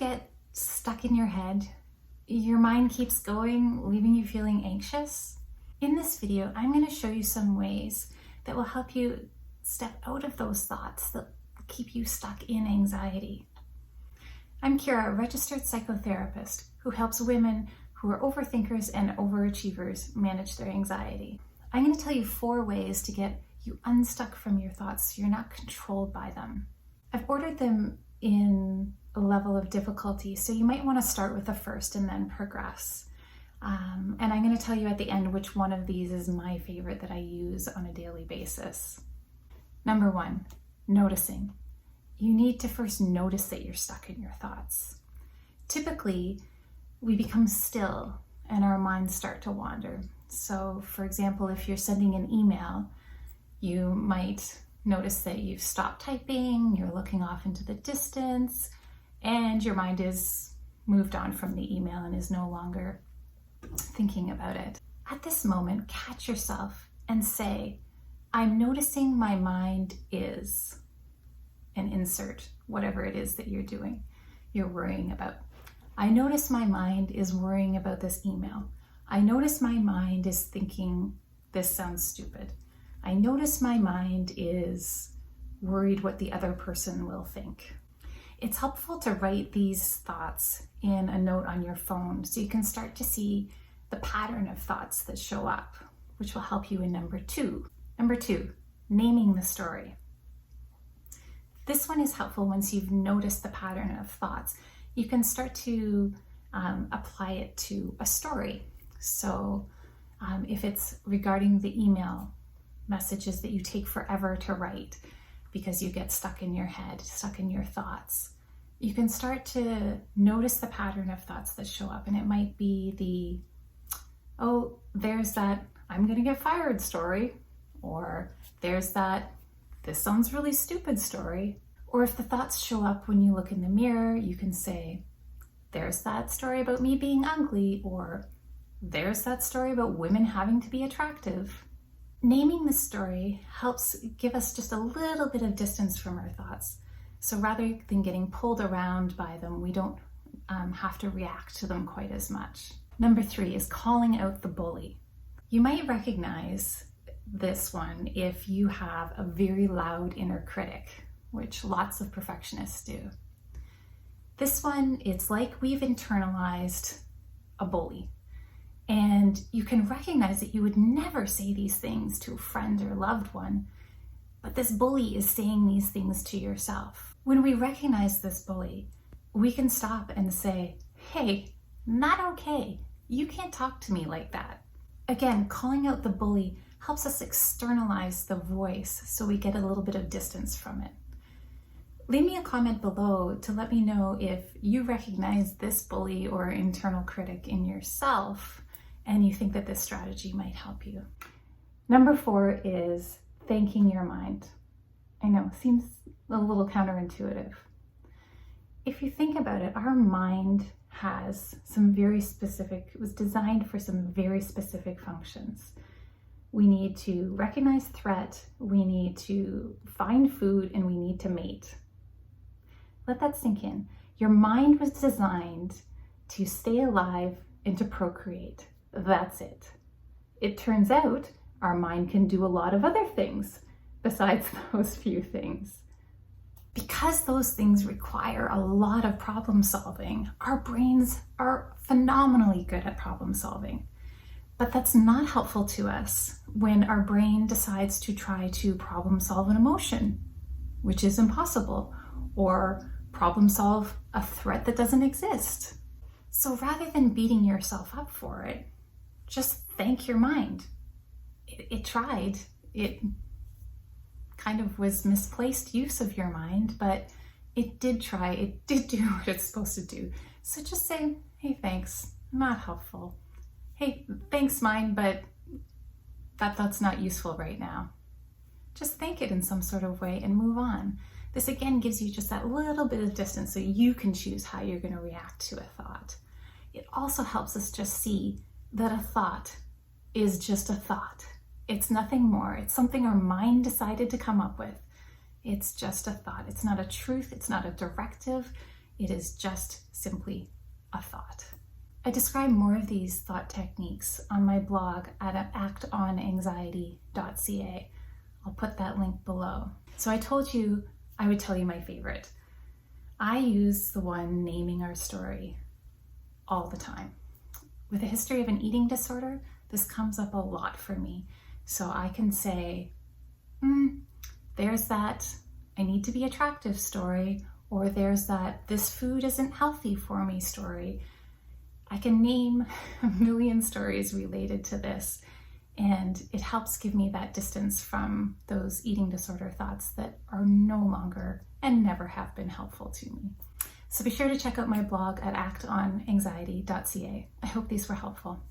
get stuck in your head? Your mind keeps going, leaving you feeling anxious? In this video, I'm going to show you some ways that will help you step out of those thoughts that keep you stuck in anxiety. I'm Kira, a registered psychotherapist who helps women who are overthinkers and overachievers manage their anxiety. I'm going to tell you 4 ways to get you unstuck from your thoughts so you're not controlled by them. I've ordered them in a level of difficulty, so you might want to start with the first and then progress. And I'm going to tell you at the end which one of these is my favorite that I use on a daily basis. Number 1, noticing. You need to first notice that you're stuck in your thoughts. Typically, we become still and our minds start to wander. So, for example, if you're sending an email, you might notice that you've stopped typing, you're looking off into the distance, and your mind is moved on from the email and is no longer thinking about it. At this moment, catch yourself and say, I'm noticing my mind is, and insert whatever it is that you're worrying about. I notice my mind is worrying about this email. I notice my mind is thinking this sounds stupid. I notice my mind is worried what the other person will think. It's helpful to write these thoughts in a note on your phone so you can start to see the pattern of thoughts that show up, which will help you in number 2. Number 2, naming the story. This one is helpful once you've noticed the pattern of thoughts. You can start to apply it to a story. So if it's regarding the email messages that you take forever to write because you get stuck in your head, stuck in your thoughts, you can start to notice the pattern of thoughts that show up. And it might be there's that I'm gonna get fired story, or there's that this sounds really stupid story. Or if the thoughts show up when you look in the mirror, you can say, there's that story about me being ugly, or there's that story about women having to be attractive. Naming the story helps give us just a little bit of distance from our thoughts. So rather than getting pulled around by them, we don't have to react to them quite as much. Number 3 is calling out the bully. You might recognize this one if you have a very loud inner critic, which lots of perfectionists do. This one, it's like we've internalized a bully. And you can recognize that you would never say these things to a friend or loved one, but this bully is saying these things to yourself. When we recognize this bully, we can stop and say, hey, not okay. You can't talk to me like that. Again, calling out the bully helps us externalize the voice so we get a little bit of distance from it. Leave me a comment below to let me know if you recognize this bully or internal critic in yourself and you think that this strategy might help you. Number 4 is thanking your mind. I know, seems a little counterintuitive. If you think about it, our mind has it was designed for some very specific functions. We need to recognize threat, we need to find food, and we need to mate. Let that sink in. Your mind was designed to stay alive and to procreate. That's it. It turns out our mind can do a lot of other things besides those few things. Because those things require a lot of problem solving, our brains are phenomenally good at problem solving. But that's not helpful to us when our brain decides to try to problem solve an emotion, which is impossible, or problem solve a threat that doesn't exist. So rather than beating yourself up for it, just thank your mind. It tried. It kind of was misplaced use of your mind, but it did try. It did do what it's supposed to do. So just say, hey, thanks, not helpful. Hey, thanks, mind, but that thought's not useful right now. Just thank it in some sort of way and move on. This again gives you just that little bit of distance so you can choose how you're going to react to a thought. It also helps us just see that a thought is just a thought. It's nothing more. It's something our mind decided to come up with. It's just a thought. It's not a truth. It's not a directive. It is just simply a thought. I describe more of these thought techniques on my blog at actonanxiety.ca. I'll put that link below. So I told you I would tell you my favorite. I use the one naming our story all the time. With a history of an eating disorder, this comes up a lot for me. So I can say, there's that I need to be attractive story, or there's that this food isn't healthy for me story. I can name a million stories related to this, and it helps give me that distance from those eating disorder thoughts that are no longer and never have been helpful to me. So be sure to check out my blog at actonanxiety.ca. I hope these were helpful.